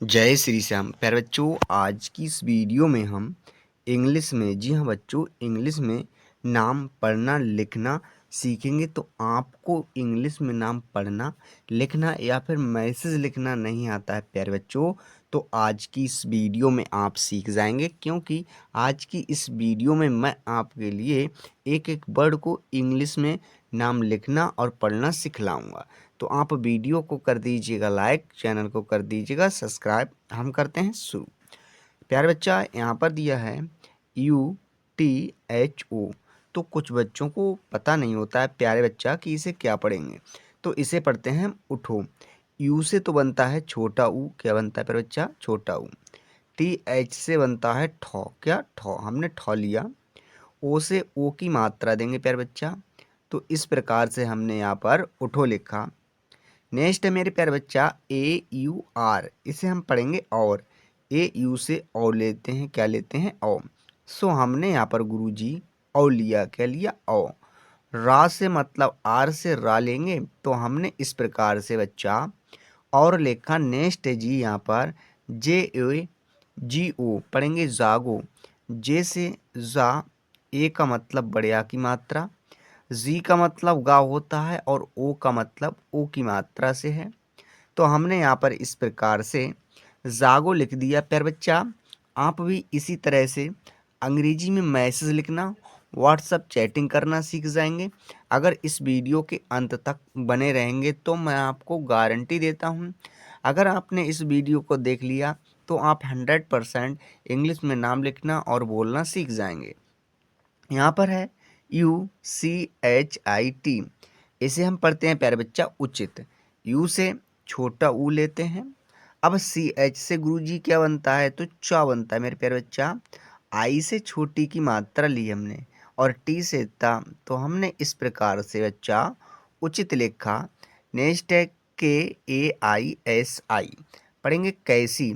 जय श्री श्याम। प्यारे बच्चों, आज की इस वीडियो में हम इंग्लिश में, जी हाँ बच्चों, इंग्लिश में नाम पढ़ना लिखना सीखेंगे। तो आपको इंग्लिश में नाम पढ़ना लिखना या फिर मैसेज लिखना नहीं आता है प्यारे बच्चों, तो आज की इस वीडियो में आप सीख जाएंगे, क्योंकि आज की इस वीडियो में मैं आपके लिए एक एक वर्ड को इंग्लिश में नाम लिखना और पढ़ना सिखलाऊंगा। तो आप वीडियो को कर दीजिएगा लाइक, चैनल को कर दीजिएगा सब्सक्राइब। हम करते हैं शुरू। प्यारे बच्चा, यहाँ पर दिया है UTHO। तो कुछ बच्चों को पता नहीं होता है प्यारे बच्चा कि इसे क्या पढ़ेंगे, तो इसे पढ़ते हैं हम उठो। यू से तो बनता है छोटा ऊ, क्या बनता है प्यारे बच्चा? छोटा ऊ। TH से बनता है ठौ, क्या? ठौ। हमने ठौ लिया। ओ से ओ की मात्रा देंगे प्यारे बच्चा, तो इस प्रकार से हमने यहाँ पर उठो लिखा। नेक्स्ट है मेरे प्यारे बच्चा AUR, इसे हम पढ़ेंगे और। AU से और लेते हैं, क्या लेते हैं? औ। सो हमने यहाँ पर गुरुजी औ लिया, क्या लिया? औ। रा से मतलब आर से रा लेंगे, तो हमने इस प्रकार से बच्चा और लिखा। नेक्स्ट है जी यहाँ पर JAGO, पढ़ेंगे जागो। जे से जा, ए का मतलब बढ़िया की मात्रा, जी का मतलब गा होता है और ओ का मतलब ओ की मात्रा से है। तो हमने यहाँ पर इस प्रकार से जागो लिख दिया। प्यारे बच्चा, आप भी इसी तरह से अंग्रेजी में मैसेज लिखना, व्हाट्सअप चैटिंग करना सीख जाएंगे। अगर इस वीडियो के अंत तक बने रहेंगे तो मैं आपको गारंटी देता हूँ, अगर आपने इस वीडियो को देख लिया तो आप 100% इंग्लिश में नाम लिखना और बोलना सीख जाएंगे। यहाँ पर है UCHIT, इसे हम पढ़ते हैं प्यारे बच्चा उचित। यू से छोटा ऊ लेते हैं। अब CH से गुरुजी क्या बनता है? तो चा बनता है मेरे प्यारे बच्चा। आई से छोटी की मात्रा ली हमने और टी से ता, तो हमने इस प्रकार से बच्चा उचित लिखा। नेक्स्ट है KAISI, पढ़ेंगे कैसी।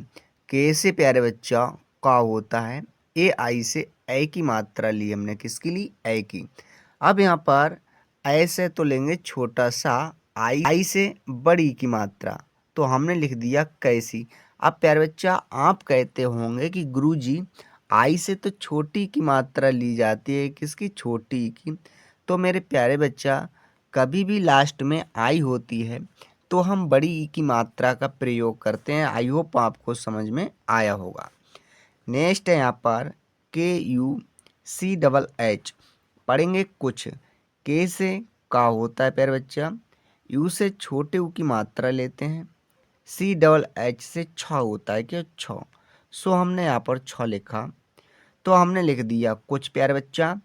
के से प्यारे बच्चा का होता है। AI से ए की मात्रा ली हमने, किसकी ली? ए की। अब यहाँ पर ऐसे तो लेंगे छोटा सा, आई से बड़ी की मात्रा, तो हमने लिख दिया कैसी। अब प्यारे बच्चा, आप कहते होंगे कि गुरुजी आई से तो छोटी की मात्रा ली जाती है, किसकी? छोटी की। तो मेरे प्यारे बच्चा, कभी भी लास्ट में आई होती है तो हम बड़ी ई की मात्रा का प्रयोग करते हैं। आई होप आपको समझ में आया होगा। नेक्स्ट है यहाँ पर KUCHH, पढ़ेंगे कुछ। के से का होता है प्यारे बच्चा। यू से छोटे ऊ की मात्रा लेते हैं। CHH से छ होता है, क्या? छ। सो हमने यहाँ पर छ लिखा, तो हमने लिख दिया कुछ प्यारे बच्चा।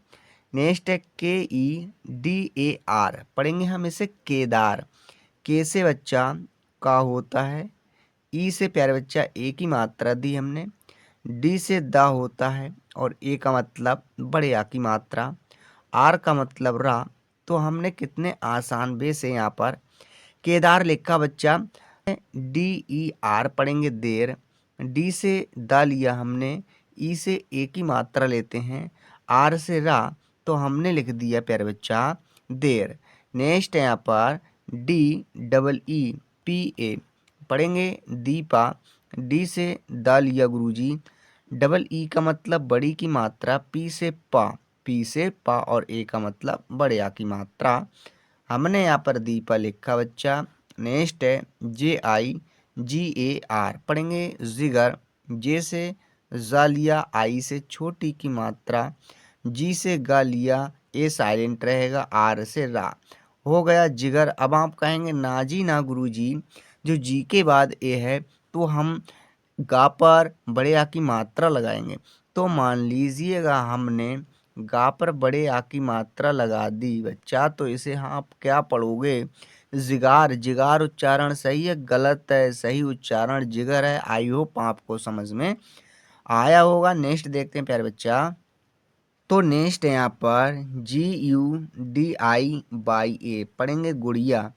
नेक्स्ट है KEDAR, पढ़ेंगे हम इसे केदार। के से बच्चा का होता है। ई से प्यारे बच्चा ए की मात्रा दी हमने। डी से दा होता है और ए का मतलब बड़े आ की मात्रा। आर का मतलब रा, तो हमने कितने आसान वे से यहाँ पर केदार लिखा बच्चा। DER, पढ़ेंगे देर। डी से दा लिया हमने, ई से ए की मात्रा लेते हैं, आर से रा, तो हमने लिख दिया प्यारे बच्चा देर। नेक्स्ट है यहाँ पर DEEPA, पढ़ेंगे दीपा। डी से दा लिया गुरुजी, डबल ई का मतलब बड़ी की मात्रा, पी से पा और ए का मतलब बड़े आ की मात्रा। हमने यहाँ पर दीपा लिखा बच्चा। नेक्स्ट है JIGAR, पढ़ेंगे जिगर। जे से जा लिया, आई से छोटी की मात्रा, जी से गा लिया, ए साइलेंट रहेगा, आर से रा, हो गया जिगर। अब आप कहेंगे ना जी ना गुरुजी, जो जी के बाद ए है तो हम गा पर बड़े आ की मात्रा लगाएंगे। तो मान लीजिएगा हमने गा पर बड़े आ की मात्रा लगा दी बच्चा, तो इसे आप क्या पढ़ोगे? जिगार। जिगार उच्चारण सही है, गलत है, सही उच्चारण जिगर है। आई होप आपको समझ में आया होगा। नेक्स्ट देखते हैं प्यारे बच्चा। तो नेक्स्ट है यहाँ पर GUDIA, पढ़ेंगे गुड़िया।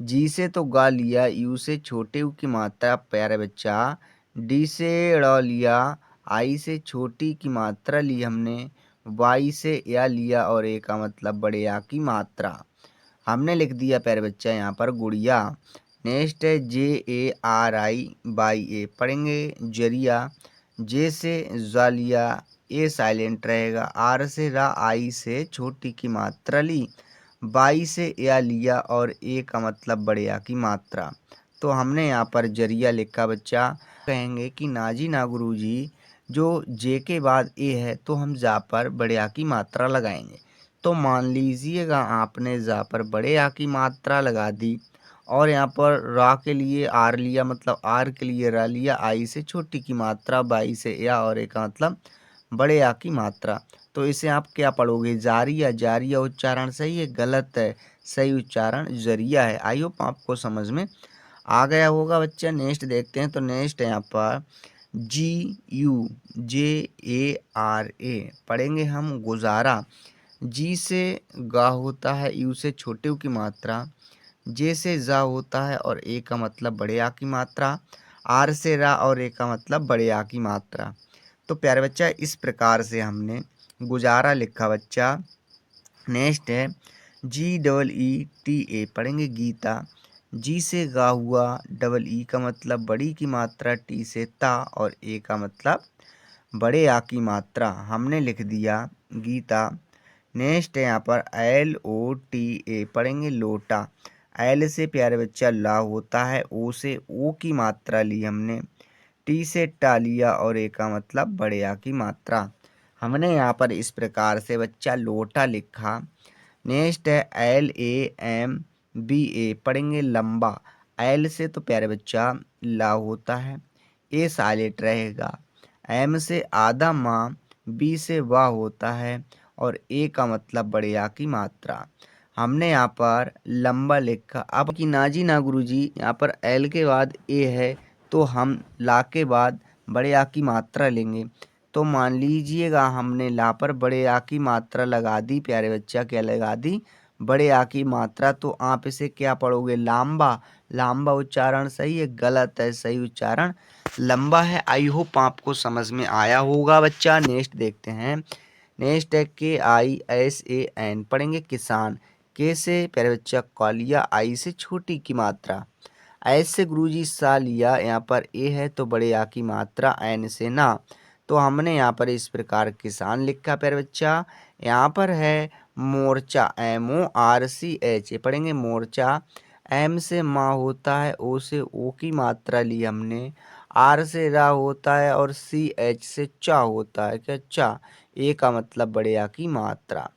जी से तो गा लिया, यू से छोटे यू की मात्रा प्यारे बच्चा, डी से ड़ लिया, आई से छोटी की मात्रा ली हमने, वाई से या लिया और ए का मतलब बड़े या की मात्रा। हमने लिख दिया प्यारे बच्चा यहाँ पर गुड़िया। नेक्स्ट है JARI पढ़ेंगे जरिया। जे से जालिया, ए साइलेंट रहेगा। आर से रा, आई से छोटी की मात्रा ली, बाई से या लिया और ए का मतलब बड़े या की मात्रा। तो हमने यहाँ पर जरिया लिखा बच्चा। कहेंगे कि नाजी ना गुरुजी, जो जे के बाद ए है तो हम जा पर बड़े आ की मात्रा लगाएंगे। तो मान लीजिएगा आपने जा पर बड़े आ की मात्रा लगा दी और यहाँ पर रा के लिए आर लिया, मतलब आर के लिए रा लिया, आई से छोटी की मात्रा, बाई से या और ए का मतलब बड़े आ की मात्रा। तो इसे आप क्या पढ़ोगे? जारिया। जारिया उच्चारण सही है? गलत है। सही उच्चारण जरिया है। आई होप आपको समझ में आ गया होगा बच्चा। नेक्स्ट देखते हैं। तो नेक्स्ट है यहाँ पर GUJARA पढ़ेंगे हम गुजारा। जी से गा होता है, यू से छोटे ऊ की मात्रा, जे से जा होता है और ए का मतलब बड़े आ की मात्रा, आर से रा और ए का मतलब बड़े आ की मात्रा। तो प्यारे बच्चा इस प्रकार से हमने गुजारा लिखा बच्चा। नेक्स्ट है GEETA पढ़ेंगे गीता। जी से गा हुआ, डबल ई का मतलब बड़ी की मात्रा, टी से ता और ए का मतलब बड़े आ की मात्रा। हमने लिख दिया गीता। नेक्स्ट है यहाँ पर LOTA पढ़ेंगे लोटा। एल से प्यारे बच्चा ला होता है, ओ से ओ की मात्रा ली हमने, टी से टा लिया और ए का मतलब बड़े आ की मात्रा। हमने यहाँ पर इस प्रकार से बच्चा लोटा लिखा। नेक्स्ट है LAMBA पढ़ेंगे लंबा। एल से तो प्यारे बच्चा ला होता है, ए साइलेंट रहेगा, एम से आधा माँ, बी से वाह होता है और ए का मतलब बड़े आ की मात्रा। हमने यहाँ पर लंबा लिखा। अब कि नाजी ना गुरुजी, यहाँ पर एल के बाद ए है तो हम ला के बाद बड़े आ की मात्रा लेंगे। तो मान लीजिएगा हमने ला पर बड़े आ की मात्रा लगा दी प्यारे बच्चा। क्या लगा दी? बड़े आ की मात्रा। तो आप इसे क्या पढ़ोगे? लांबा। लांबा उच्चारण सही है? गलत है। सही उच्चारण लंबा है। आई होप आपको समझ में आया होगा बच्चा। नेक्स्ट देखते हैं। नेक्स्ट है KISAN पढ़ेंगे किसान। के से प्यारे बच्चा कौलिया, आई से छोटी की मात्रा, एस से गुरुजी सा लिया, यहाँ पर ए है तो बड़े आ की मात्रा, एन से ना। तो हमने यहाँ पर इस प्रकार किसान लिखा प्यारे बच्चा। यहाँ पर है मोर्चा, MORCH पढ़ेंगे मोर्चा। एम से माँ होता है, ओ से ओ की मात्रा ली हमने, आर से रा होता है और CH से चा होता है। क्या? चा। ए का मतलब बड़े आ की मात्रा।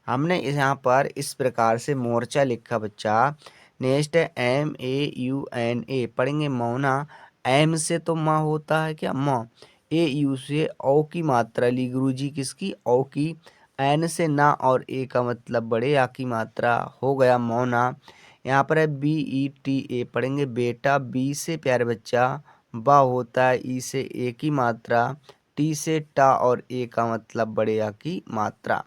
हमने यहाँ पर इस प्रकार से मोर्चा लिखा बच्चा। नेक्स्ट है MAUNA पढ़ेंगे मौना। एम से तो माँ होता है, क्या? माँ। AU से औ की मात्रा ली गुरुजी, किसकी? औ की। एन से ना और ए का मतलब बड़े आ की मात्रा, हो गया मौना। यहाँ पर है BETA पढ़ेंगे बेटा। बी से प्यारे बच्चा बा होता है, ई से ए की मात्रा, टी से टा और ए का मतलब बड़े आ की मात्रा।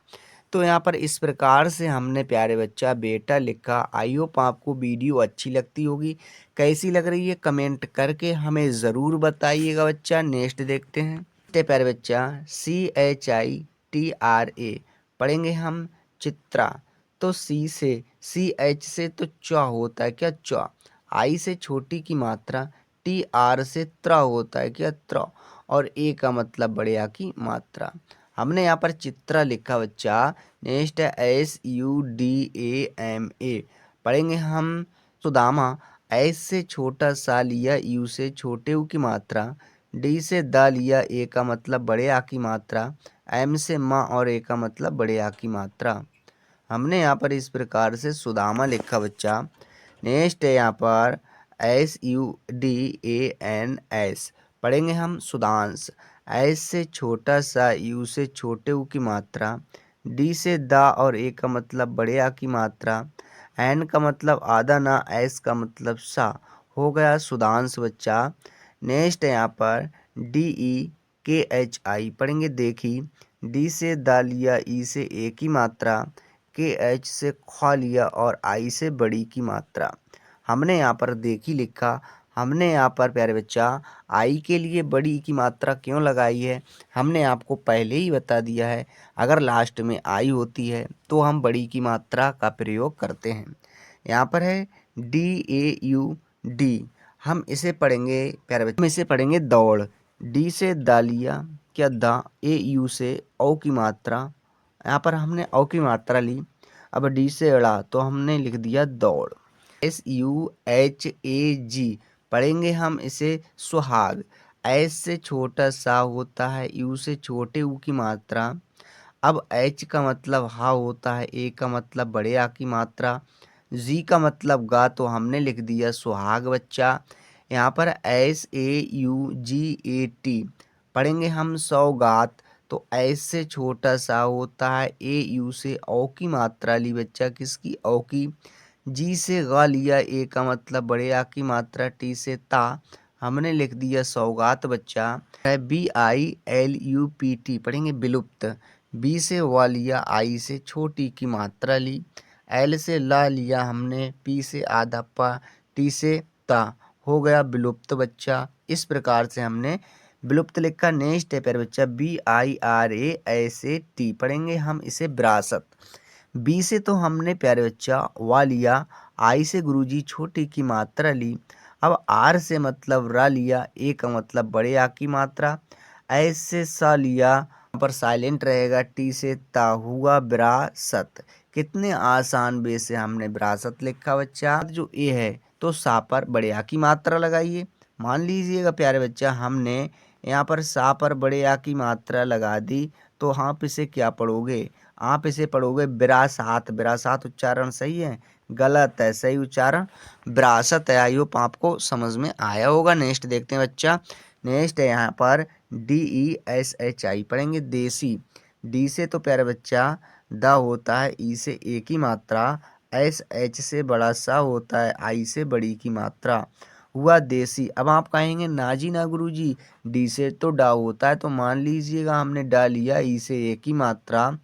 तो यहाँ पर इस प्रकार से हमने प्यारे बच्चा बेटा लिखा। आई होप आपको वीडियो अच्छी लगती होगी। कैसी लग रही है कमेंट करके हमें ज़रूर बताइएगा बच्चा। नेक्स्ट देखते हैं। प्यारे बच्चा CHITRA पढ़ेंगे हम चित्रा। तो CH से तो च होता है, क्या? च। आई से छोटी की मात्रा, TR से त्र होता है, क्या? त्र और ए का मतलब बड़े आ की मात्रा। हमने यहाँ पर चित्रा लिखा बच्चा। नेक्स्ट है SUDAMA पढ़ेंगे हम सुदामा। एस से छोटा सा लिया, यू से छोटे ऊ की मात्रा, डी से दा लिया, ए का मतलब बड़े आ की मात्रा, एम से माँ और ए का मतलब बड़े आ की मात्रा। हमने यहाँ पर इस प्रकार से सुदामा लिखा बच्चा। नेक्स्ट है यहाँ पर SUDANS पढ़ेंगे हम सुदांश। एस से छोटा सा, यू से छोटे ऊ की मात्रा, डी से दा और ए का मतलब बड़े आ की मात्रा, एन का मतलब आधा ना, एस का मतलब सा, हो गया सुदांश बच्चा। नेक्स्ट है यहाँ पर DEKHI पढ़ेंगे देखी। डी से दा लिया, ई से ए की मात्रा, KH से खा लिया और आई से बड़ी की मात्रा। हमने यहाँ पर देखी लिखा। हमने यहाँ पर प्यारे बच्चा आई के लिए बड़ी की मात्रा क्यों लगाई है, हमने आपको पहले ही बता दिया है। अगर लास्ट में आई होती है तो हम बड़ी की मात्रा का प्रयोग करते हैं। यहाँ पर है डी, हम इसे पढ़ेंगे प्यारे बच्चे, हम इसे पढ़ेंगे दौड़। डी से दालिया क्या दा, ए यू से औ की मात्रा, यहाँ पर हमने औ की मात्रा ली। अब डी से अड़ा तो हमने लिख दिया दौड़। SUHAG पढ़ेंगे हम इसे सुहाग। एस से छोटा सा होता है, यू से छोटे ऊ की मात्रा। अब एच का मतलब हा होता है, ए का मतलब बड़े आ की मात्रा, जी का मतलब गा तो हमने लिख दिया सुहाग बच्चा। यहाँ पर SAUGAT पढ़ेंगे हम सौगात। तो एस से छोटा सा होता है, ए यू से औ की मात्रा ली बच्चा, किसकी, औ की। जी से गा लिया, ए का मतलब बड़े आ की मात्रा, टी से ता हमने लिख दिया सौगात बच्चा। BILUPT पढ़ेंगे विलुप्त। बी से वा लिया, आई से छोटी की मात्रा ली, एल से ला लिया हमने, पी से आधा पा, टी से ता हो गया विलुप्त बच्चा। इस प्रकार से हमने विलुप्त लिखा। नेक्स्ट है प्यारे बच्चा BIRASAT पढ़ेंगे हम इसे विरासत। बी से तो हमने प्यारे बच्चा वा लिया, आई से गुरुजी छोटी की मात्रा ली। अब आर से मतलब रा लिया, ए का मतलब बड़े आ की मात्रा, एस से सा लिया, यहाँ पर साइलेंट रहेगा, टी से ता हुआ विरासत। कितने आसान वे से हमने विरासत लिखा बच्चा। जो ए है तो सा पर बड़े आ की मात्रा लगाइए। मान लीजिएगा प्यारे बच्चा हमने यहाँ पर सा पर बड़े आ की मात्रा लगा दी, तो आप इसे क्या पढ़ोगे, आप इसे पढ़ोगे विरासात। विरासात उच्चारण सही है, गलत है, सही उच्चारण विरासत है। आई होप आपको समझ में आया होगा। नेक्स्ट देखते हैं बच्चा। नेक्स्ट है यहाँ पर DESHI पढ़ेंगे देसी। डी से तो प्यारे बच्चा द होता है, ई से ए की मात्रा, SH से बड़ा सा होता है, आई से बड़ी की मात्रा, हुआ देसी। अब आप कहेंगे ना जी ना गुरुजी, डी से तो डा होता है, तो मान लीजिएगा हमने डा लिया, ई से ए की मात्रा,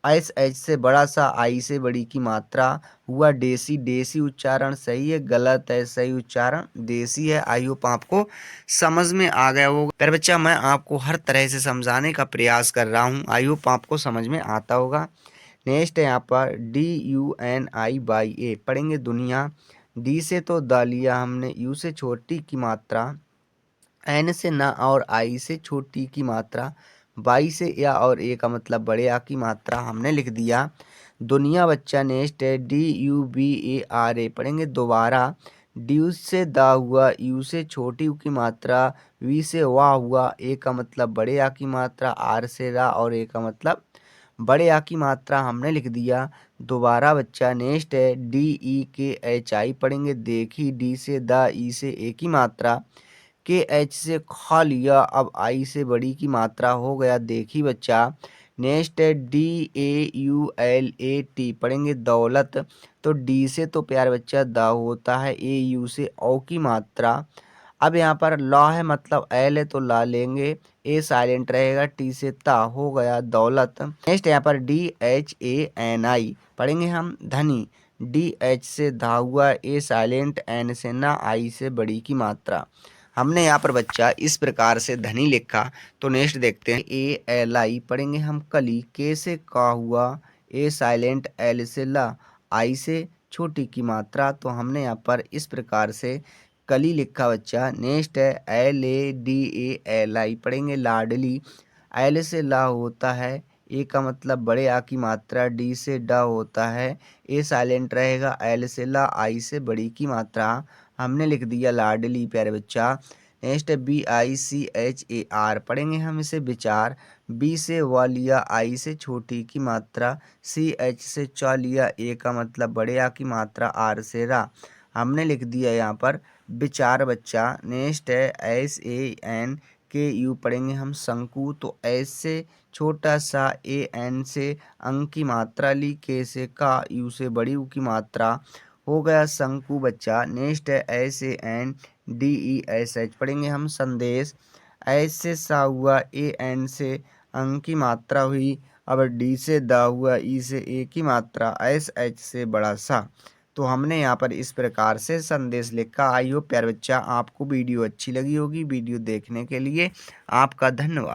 SH से बड़ा सा, आई से बड़ी की मात्रा, हुआ देसी। देसी उच्चारण सही है, गलत है, सही उच्चारण देसी है। आई होप आपको समझ में आ गया होगा। पर बच्चा मैं आपको हर तरह से समझाने का प्रयास कर रहा हूँ, आई होप आपको समझ में आता होगा। नेक्स्ट है यहाँ पर DUNI/A पढ़ेंगे दुनिया। डी से तो दा लिया हमने, यू से छोटी की मात्रा, एन से ना और आई से छोटी की मात्रा, बाई से या और ए का मतलब बड़े आ की मात्रा हमने लिख दिया दुनिया बच्चा। नेक्स्ट है DUBARA पढ़ेंगे दोबारा। डी से दा हुआ, यू से छोटी की मात्रा, वी से वाह हुआ, ए का मतलब बड़े आ की मात्रा, आर से रा और ए का मतलब बड़े आ की मात्रा हमने लिख दिया दोबारा बच्चा। नेक्स्ट है DEKHI पढ़ेंगे देखी। डी से दा, ई से ए की मात्रा, के एच से खा लिया, अब आई से बड़ी की मात्रा हो गया देखी बच्चा। नेक्स्ट है DAULAT पढ़ेंगे दौलत। तो डी से तो प्यार बच्चा दा होता है, ए यू से औ की मात्रा। अब यहाँ पर लॉ है मतलब एल है तो ला लेंगे, ए साइलेंट रहेगा, टी से ता हो गया दौलत। नेक्स्ट यहाँ पर DHANI पढ़ेंगे हम धनी। DH से धा हुआ, ए साइलेंट, एन से ना, आई से बड़ी की मात्रा। हमने यहाँ पर बच्चा इस प्रकार से धनी लिखा। तो नेक्स्ट देखते हैं ALI पढ़ेंगे हम कली। के से का हुआ, ए साइलेंट, एल से ला, आई से छोटी की मात्रा। तो हमने यहाँ पर इस प्रकार से कली लिखा बच्चा। नेक्स्ट है LADALI पढ़ेंगे लाडली। एल से ला होता है, ए का मतलब बड़े आ की मात्रा, डी से डा होता है, ए साइलेंट रहेगा, एल से ला, आई से बड़ी की मात्रा हमने लिख दिया लाडली प्यारे बच्चा। नेक्स्ट है BICHAR पढ़ेंगे हम इसे विचार। बी से वा लिया, आई से छोटी की मात्रा, CH से चा लिया, ए का मतलब बड़े आ की मात्रा, आर से रा हमने लिख दिया यहाँ पर विचार बच्चा। नेक्स्ट है SANKU पढ़ेंगे हम शंकु। तो एस से छोटा सा, AN से अंक की मात्रा ली, के से का, यू से बड़ी ऊ की मात्रा हो गया शंकु बच्चा। नेक्स्ट है SANDESH पढ़ेंगे हम संदेश। एस से सा हुआ, AN से अंक की मात्रा हुई, अब डी से दा हुआ, ई से ए की मात्रा, SH से बड़ा सा। तो हमने यहाँ पर इस प्रकार से संदेश लिखा। आई होप प्यारे बच्चा आपको वीडियो अच्छी लगी होगी। वीडियो देखने के लिए आपका धन्यवाद।